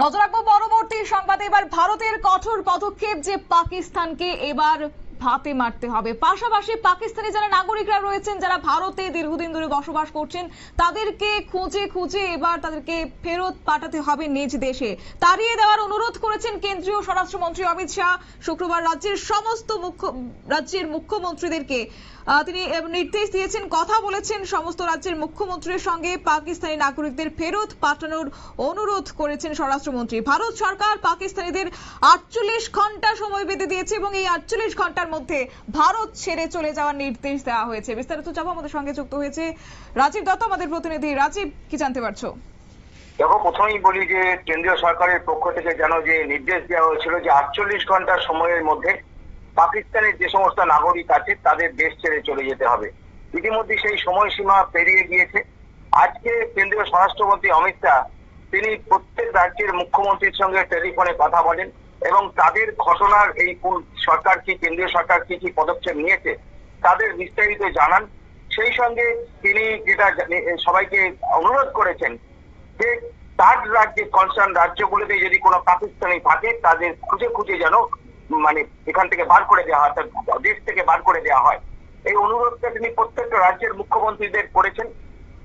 নজর রাখবো পরবর্তী সংবাদে। এবার ভারতের কঠোর পদক্ষেপ যে পাকিস্তানকে এবার ভাতে মারতে হবে। পাশাপাশি পাকিস্তানি যারা নাগরিকরা রয়েছেন, যারা ভারতে দীর্ঘদিন ধরে বসবাস করছেন, তাদেরকে খুঁজে খুঁজে এবার তাদেরকে ফেরত পাঠাতে হবে নিজ দেশে। তাড়িয়ে দেওয়ার অনুরোধ করেছেন কেন্দ্রীয় স্বরাষ্ট্রমন্ত্রী অমিত শাহ। শুক্রবার রাজ্যের সমস্ত মুখ্যমন্ত্রীদেরকে তিনি নির্দেশ দিয়েছেন, কথা বলেছেন সমস্ত রাজ্যের মুখ্যমন্ত্রীর সঙ্গে। পাকিস্তানি নাগরিকদের ফেরত পাঠানোর অনুরোধ করেছেন স্বরাষ্ট্রমন্ত্রী। ভারত সরকার পাকিস্তানিদের 48 ঘন্টা সময় বেঁধে দিয়েছে এবং এই 48 ঘন্টার মধ্যে ভারত ছেড়ে চলে যাওয়ার নির্দেশ দেওয়া হয়েছে। বিস্তারিত জানবো, আমাদের সঙ্গে যুক্ত হয়েছে রাজীব দত্ত, আমাদের প্রতিনিধি। রাজীব, কি জানতে পারছো? দেখো, প্রথমেই বলি যে কেন্দ্রীয় সরকারের পক্ষ থেকে যেন যে নির্দেশ দেওয়া হয়েছিল যে 48 ঘন্টা সময়ের মধ্যে পাকিস্তানের যে সমস্ত নাগরিক আছে তাদের দেশ ছেড়ে চলে যেতে হবে। ইতিমধ্যে সেই সময়সীমা পেরিয়ে গিয়েছে। আজকে কেন্দ্রীয় স্বরাষ্ট্রমন্ত্রী অমিত শাহ তিনি প্রত্যেক রাজ্যের মুখ্যমন্ত্রীর সঙ্গে টেলিফোনে কথা বলেন এবং তাদের ঘটনার এই সরকার কি, কেন্দ্রীয় সরকার কি কি পদক্ষেপ নিয়েছে তাদের বিস্তারিত জানান। সেই সঙ্গে তিনি যেটা সবাইকে অনুরোধ করেছেন যে তার রাজ্যে কনসার্ন রাজ্যগুলোতে যদি কোনো পাকিস্তানি থাকে তাদের খুঁজে খুঁজে যেন এখান থেকে বার করে দেওয়া হয়, দেশ থেকে বার করে দেওয়া হয়। এই অনুরোধটা তিনি প্রত্যেকটা রাজ্যের মুখ্যমন্ত্রীদের করেছেন,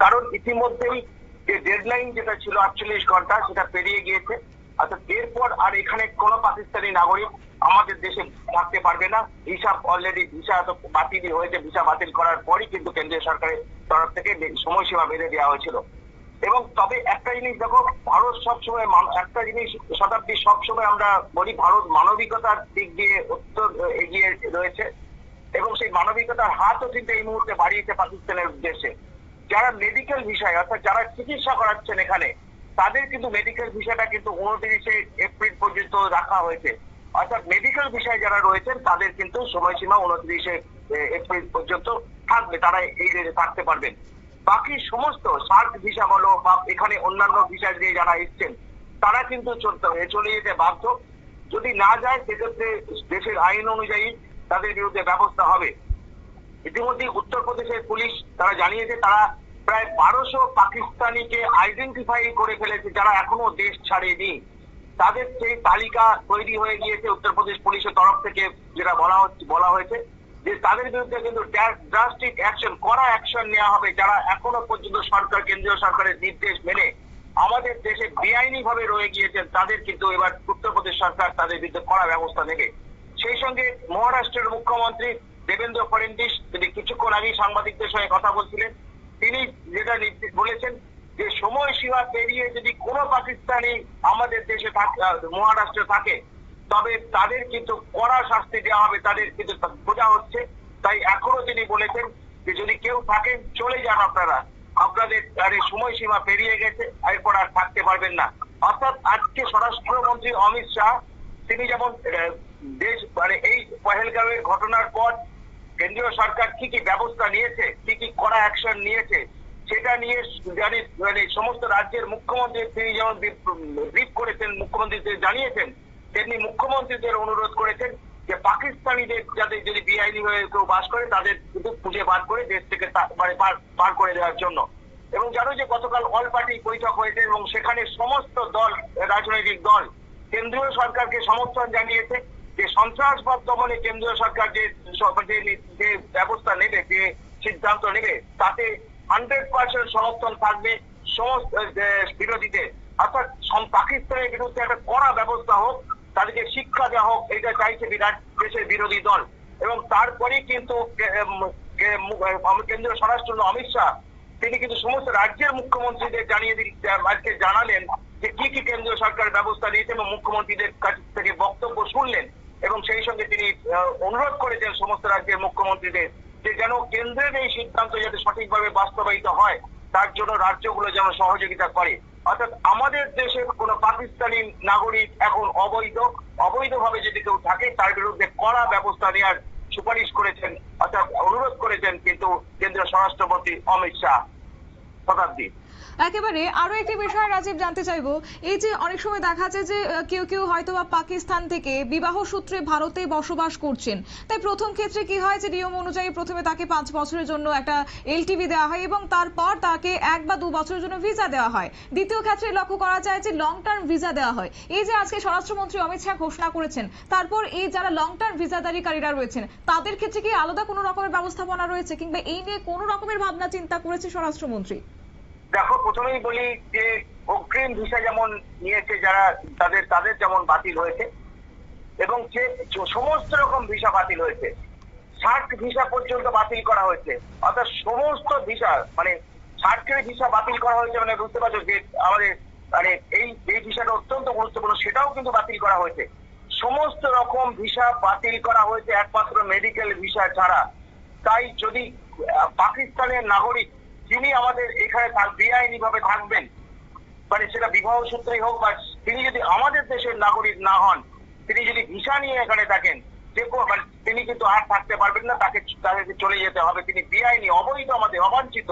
কারণ ইতিমধ্যেই যে ডেডলাইন যেটা ছিল 48 ঘন্টা সেটা পেরিয়ে গিয়েছে। অর্থাৎ এরপর আর এখানে কোনো পাকিস্তানি নাগরিক আমাদের দেশে থাকতে পারবে না। ভিসা তো বাতিল হয়েছে, ভিসা বাতিল করার পরই কিন্তু কেন্দ্রীয় সরকারের তরফ থেকে সময়সীমা বেঁধে দেওয়া হয়েছিল। এবং তবে একটা জিনিস দেখো, ভারত সবসময় একটা জিনিস শতাব্দী সবসময় আমরা বলি, ভারত মানবিকতার দিক দিয়ে অত্যন্ত এগিয়ে রয়েছে এবং সেই মানবিকতার হাতও কিন্তু এই মুহূর্তে বাড়িয়েছে পাকিস্তানের উদ্দেশ্যে। যারা মেডিকেল ভিসায়, অর্থাৎ যারা চিকিৎসা করাচ্ছেন এখানে, তাদের কিন্তু মেডিকেল ভিসাটা কিন্তু 29 এপ্রিল পর্যন্ত রাখা হয়েছে। অর্থাৎ মেডিকেল ভিসায় যারা রয়েছেন তাদের কিন্তু সময়সীমা 29 এপ্রিল পর্যন্ত থাকবে, তারা এই দেশে থাকতে পারবেন। বাকি সমস্ত সার্ক ভিসা বলো বা এখানে অন্যান্য ভিসা দিয়ে যারা এসছেন তারা কিন্তু চলে যেতে বাধ্য। যদি না যায় সেক্ষেত্রে দেশের আইন অনুযায়ী তাদের বিরুদ্ধে ব্যবস্থা হবে। ইতিমধ্যে উত্তরপ্রদেশের পুলিশ তারা জানিয়েছে তারা প্রায় 1200 পাকিস্তানিকে আইডেন্টিফাই করে ফেলেছে যারা এখনো দেশ ছাড়েনি। তাদের সেই তালিকা তৈরি হয়ে গিয়েছে উত্তরপ্রদেশ পুলিশের তরফ থেকে, যেটা বলা হয়েছে যে তাদের বিরুদ্ধে কিন্তু ড্রাস্টিক অ্যাকশন, কড়া অ্যাকশন নেওয়া হবে যারা এখনো পর্যন্ত কেন্দ্রীয় সরকারের নির্দেশ মেনে আমাদের দেশে বেআইনি ভাবে রয়ে গিয়েছেন। তাদের কিন্তু এবার উত্তরপ্রদেশ সরকার তাদের বিরুদ্ধে কড়া ব্যবস্থা নেবে। সেই সঙ্গে মহারাষ্ট্রের মুখ্যমন্ত্রী দেবেন্দ্র ফডনবিস তিনি কিছুক্ষণ আগেই সাংবাদিকদের সঙ্গে কথা বলছিলেন। তিনি যেটা বলেছেন যে সময়সীমা পেরিয়ে যদি কোনো পাকিস্তানি আমাদের দেশে মহারাষ্ট্রে থাকে তবে তাদের কিন্তু কড়া শাস্তি দেওয়া হবে, তাদের কিন্তু বোঝা হচ্ছে। তাই এখনো তিনি বলেছেন যে যদি কেউ থাকেন চলে যান, আপনাদের সময়সীমা পেরিয়ে গেছে, এরপর আর থাকতে পারবেন না। অর্থাৎ আজকে স্বরাষ্ট্রমন্ত্রী অমিত শাহ তিনি যেমন দেশ এই পহেলগাঁওয়ের ঘটনার পর কেন্দ্রীয় সরকার কি কি ব্যবস্থা নিয়েছে, কি কি কড়া অ্যাকশন নিয়েছে সেটা নিয়ে সমস্ত রাজ্যের মুখ্যমন্ত্রী তিনি যেমন ব্রিফ করেছেন, মুখ্যমন্ত্রীদের জানিয়েছেন, তেমনি মুখ্যমন্ত্রীদের অনুরোধ করেছেন যে পাকিস্তানিদের যাদের যদি বেআইনি হয়ে কেউ বাস করে তাদের কিন্তু খুঁজে বার করে দেশ থেকে বার করে দেওয়ার জন্য। এবং জানো যে গতকাল অল পার্টি বৈঠক হয়েছে এবং সেখানে সমস্ত রাজনৈতিক দল কেন্দ্রীয় সরকারকে সমর্থন জানিয়েছে যে সন্ত্রাসবাদ দমনে কেন্দ্রীয় সরকার যে ব্যবস্থা নেবে, যে সিদ্ধান্ত নেবে তাতে 100% সমর্থন থাকবে সমস্ত বিরোধীদের। অর্থাৎ পাকিস্তানের বিরুদ্ধে একটা কড়া ব্যবস্থা হোক, তাদেরকে শিক্ষা দেওয়া হোক, এটা চাইছে দেশের বিরোধী দল। এবং তারপরেই কিন্তু কেন্দ্রীয় স্বরাষ্ট্রমন্ত্রী অমিত শাহ তিনি কিন্তু সমস্ত রাজ্যের মুখ্যমন্ত্রীদের আজকে জানালেন যে কি কি কেন্দ্রীয় সরকার ব্যবস্থা নিয়েছে এবং মুখ্যমন্ত্রীদের কাছ থেকে বক্তব্য শুনলেন। এবং সেই সঙ্গে তিনি অনুরোধ করেছেন সমস্ত রাজ্যের মুখ্যমন্ত্রীদের যে যেন কেন্দ্রের এই সিদ্ধান্ত যাতে সঠিকভাবে বাস্তবায়িত হয় তার জন্য রাজ্যগুলো যেন সহযোগিতা করে। অর্থাৎ আমাদের দেশের কোনো পাকিস্তানি নাগরিক এখন অবৈধভাবে যদি কেউ থাকে তার বিরুদ্ধে কড়া ব্যবস্থা নেওয়ার সুপারিশ করেছেন, অর্থাৎ অনুরোধ করেছেন কিন্তু কেন্দ্রীয় স্বরাষ্ট্রমন্ত্রী অমিত শাহ। শতাব্দী। একেবারে আরো একটি বিষয় রাজীব জানতে চাইবো, এই যে অনেক সময় দেখা যায় যে কেউ কেউ হয়তো বা পাকিস্তান থেকে বিবাহ সূত্রে ভারতে বসবাস করছেন, তাই প্রথম ক্ষেত্রে কি হয় যে নিয়ম অনুযায়ী প্রথমে তাকে 5 বছরের জন্য একটা এলটিভি দেওয়া হয় এবং তারপর তাকে 1 বা 2 বছরের জন্য ভিসা দেওয়া হয়। দ্বিতীয় ক্ষেত্রে লক্ষ্য করা যায় যে লং টার্ম ভিসা দেওয়া হয়। এই যে আজকে স্বরাষ্ট্রমন্ত্রী অমিত শাহ ঘোষণা করেছেন, তারপর এই যারা লং টার্ম ভিসাধারীকারীরা রয়েছেন তাদের ক্ষেত্রে কি আলাদা কোনো রকমের ব্যবস্থাপনা রয়েছে, কিংবা এই নিয়ে কোনো রকমের ভাবনা চিন্তা করেছে স্বরাষ্ট্রমন্ত্রী? দেখো, প্রথমেই বলি যে অগ্রিম ভিসা যেমন নিয়েছে যারা, তাদের যেমন বাতিল হয়েছে এবং যে সমস্ত রকম ভিসা বাতিল হয়েছে, 60 ভিসা পর্যন্ত বাতিল করা হয়েছে। অর্থাৎ সমস্ত ভিসা, মানে 60 ভিসা বাতিল করা হয়েছে, মানে বুঝতে পারছো যে আমাদের মানে এই ভিসাটা অত্যন্ত গুরুত্বপূর্ণ, সেটাও কিন্তু বাতিল করা হয়েছে। সমস্ত রকম ভিসা বাতিল করা হয়েছে একমাত্র মেডিকেল ভিসা ছাড়া। তাই যদি পাকিস্তানের নাগরিক যিনি আমাদের এখানে বেআইনি ভাবে থাকবেন, মানে সেটা বিবাহ সূত্রেই হোক বা তিনি যদি আমাদের দেশের নাগরিক না হন, তিনি যদি ভিসা নিয়ে এখানে থাকেন, তিনি কিন্তু আর থাকতে পারবেন না, তাকে চলে যেতে হবে। তিনি বেআইনি, অবৈধ, আমাদের অবাঞ্ছিত,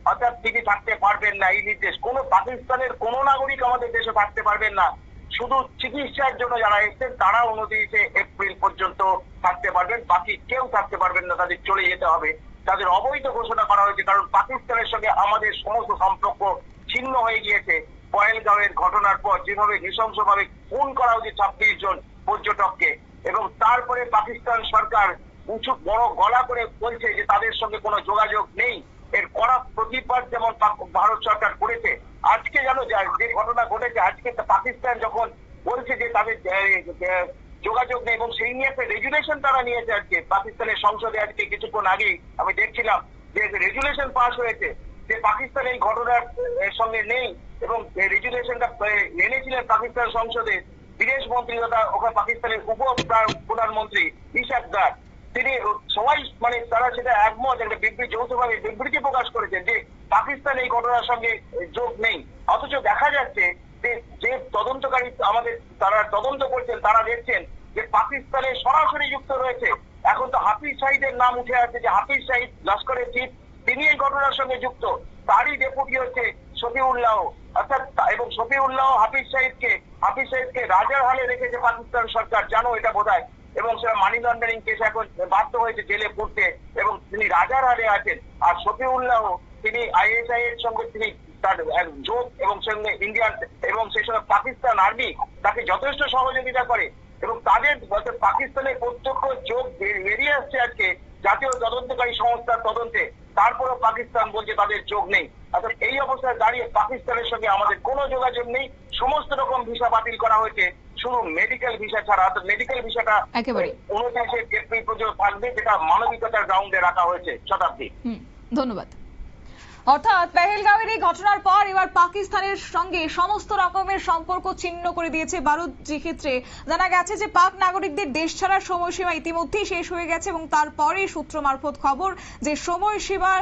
অর্থাৎ তিনি থাকতে পারবেন না। এই নির্দেশ কোনো পাকিস্তানের কোন নাগরিক আমাদের দেশে থাকতে পারবেন না। শুধু চিকিৎসার জন্য যারা এসেছেন তারা 29 এপ্রিল পর্যন্ত থাকতে পারবেন, বাকি কেউ থাকতে পারবেন না, তাদের চলে যেতে হবে। তাদের অবৈধ ঘোষণা করা হয়েছে, কারণ পাকিস্তানের সঙ্গে আমাদের সমস্ত সম্পর্ক ছিন্ন হয়ে গিয়েছে। পহেলগাঁওয়ের ঘটনার পর যেভাবে নৃশংসভাবে খুন করা হয়েছে 26 জন পর্যটককে, এবং তারপরে পাকিস্তান সরকার উঁচু বড় গলা করে বলছে যে তাদের সঙ্গে কোনো যোগাযোগ নেই। এর কড়া প্রতিবাদ যেমন ভারত সরকার করেছে। আজকে জানো যে ঘটনা ঘটেছে, আজকে পাকিস্তান যখন বলছে যে তাদের যোগাযোগ নেই, এবং সেই নিয়ে একটা রেজুলেশন তারা নিয়েছে। আজকে পাকিস্তানের সংসদে আজকে কিছুক্ষণ আগেই আমি দেখছিলাম যে রেজুলেশন পাস হয়েছে যে পাকিস্তান এই ঘটনার সঙ্গে নেই, এবং রেজুলেশনটা এনেছিলেন পাকিস্তান সংসদে বিদেশ মন্ত্রী তথা ওখানে পাকিস্তানের উপ প্রধানমন্ত্রী ইশাক দার। তিনি সবাই মানে তারা সেটা একমত, একটা যৌথভাবে বিবৃতি প্রকাশ করেছেন যে পাকিস্তান এই ঘটনার সঙ্গে যোগ নেই। অথচ দেখা যাচ্ছে যে তদন্তকারী আমাদের তারা তদন্ত করছেন, তারা দেখছেন যে পাকিস্তানে সরাসরি যুক্ত রয়েছে। এখন তো হাফিজ সাঈদের নাম উঠে আসছে যে হাফিজ সাঈদ লস্করের চিফ, তিনি এই ঘটনার সঙ্গে যুক্ত। তারই ডেপুটি হচ্ছে শফিউল্লাহ, অর্থাৎ এবং শফিউল্লাহ হাফিজ সাঈদকে রাজার হালে রেখেছে পাকিস্তান সরকার, জানো এটা বোধহয়, এবং সেটা মানি লন্ডারিং কেস এখন বাধ্য হয়েছে জেলে পড়তে, এবং তিনি রাজার হালে আছেন। আর শফিউল্লাহ তিনি ISI এর সঙ্গে তিনি তার যোগ, এবং সঙ্গে ইন্ডিয়ান এবং সেই সঙ্গে পাকিস্তান আর্মি তাকে যথেষ্ট সহযোগিতা করে, এবং তাদের পাকিস্তানের প্রত্যক্ষ যোগ বেরিয়ে আসছে আজকে জাতীয় তদন্তকারী সংস্থার তদন্তে। তারপরেও পাকিস্তান বলছে তাদের যোগ নেই। অর্থাৎ এই অবস্থায় দাঁড়িয়ে পাকিস্তানের সঙ্গে আমাদের কোনো যোগাযোগ নেই। সমস্ত রকম ভিসা বাতিল করা হয়েছে, শুধু মেডিকেল ভিসা ছাড়া। অর্থাৎ মেডিকেল ভিসাটা 29 এপ্রিল পর্যন্ত থাকবে, যেটা মানবিকতার গ্রাউন্ডে রাখা হয়েছে। শতাব্দী, ধন্যবাদ। অর্থাৎ পেহেলগাঁওয়ের এই ঘটনার পর এবার পাকিস্তানের সঙ্গে সমস্ত রকমের সম্পর্ক ছিন্ন করে দিয়েছে ভারত। যে ক্ষেত্রে জানা গেছে যে পাক নাগরিকদের দেশ ছাড়ার সময়সীমা ইতিমধ্যেই শেষ হয়ে গেছে, এবং তারপরে সূত্র মারফত খবর যে সময়সীমা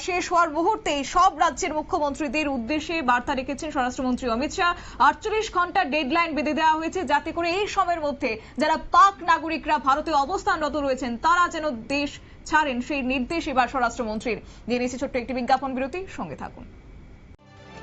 শেষ হওয়ার মুহূর্তেই সব রাজ্যের মুখ্যমন্ত্রীদের উদ্দেশ্যে বার্তা রেখেছেন স্বরাষ্ট্রমন্ত্রী অমিত শাহ। 48 ঘন্টা ডেডলাইন বেঁধে দেওয়া হয়েছে, যাতে করে এই সময়ের মধ্যে যারা পাক নাগরিকরা ভারতে অবস্থানরত রয়েছেন তারা যেন দেশ ছাড়েন, সেই নির্দেশ এবার স্বরাষ্ট্রমন্ত্রীর। জেনেছি ছোট্ট একটি বিজ্ঞাপন বিরতি, সঙ্গে থাকুন।